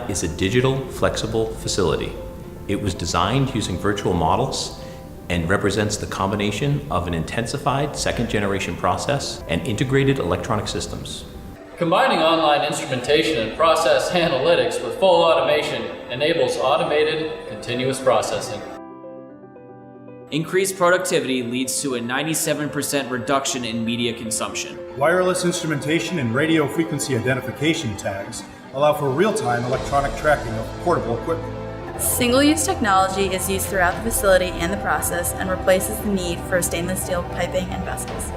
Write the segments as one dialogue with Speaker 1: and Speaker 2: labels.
Speaker 1: lab is a digital, flexible facility. It was designed using virtual models and represents the combination of an intensified second-generation process and integrated electronic systems.
Speaker 2: Combining online instrumentation and process analytics with full automation enables automated, continuous processing.
Speaker 3: Increased productivity leads to a 97% reduction in media consumption.
Speaker 4: Wireless instrumentation and radio frequency identification tags allow for real-time electronic tracking of portable equipment.
Speaker 5: Single-use technology is used throughout the facility and the process and replaces the need for stainless steel piping and vessels.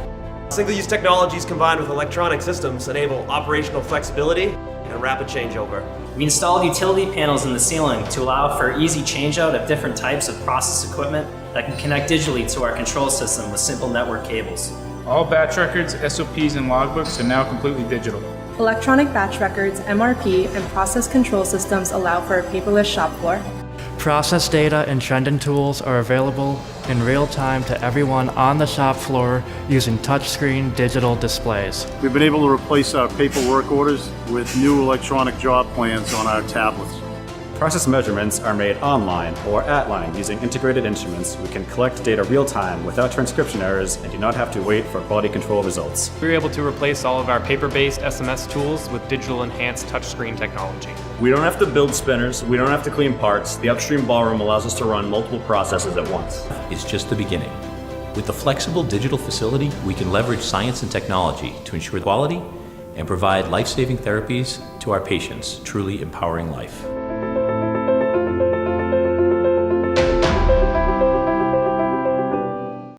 Speaker 6: Single-use technologies combined with electronic systems enable operational flexibility and rapid changeover.
Speaker 7: We installed utility panels in the ceiling to allow for easy changeout of different types of process equipment that can connect digitally to our control system with simple network cables.
Speaker 8: All batch records, SOPs, and logbooks are now completely digital.
Speaker 9: Electronic batch records, MRP, and process control systems allow for a paperless shop floor.
Speaker 10: Process data and trending tools are available in real time to everyone on the shop floor using touchscreen digital displays.
Speaker 11: We've been able to replace our paperwork orders with new electronic job plans on our tablets.
Speaker 12: Process measurements are made online or at line using integrated instruments. We can collect data real time without transcription errors and do not have to wait for quality control results.
Speaker 13: We were able to replace all of our paper-based SMS tools with digital enhanced touchscreen technology.
Speaker 14: We don't have to build spinners, we don't have to clean parts. The upstream ballroom allows us to run multiple processes at once.
Speaker 1: It's just the beginning. With the flexible digital facility, we can leverage science and technology to ensure quality and provide life-saving therapies to our patients, truly empowering life.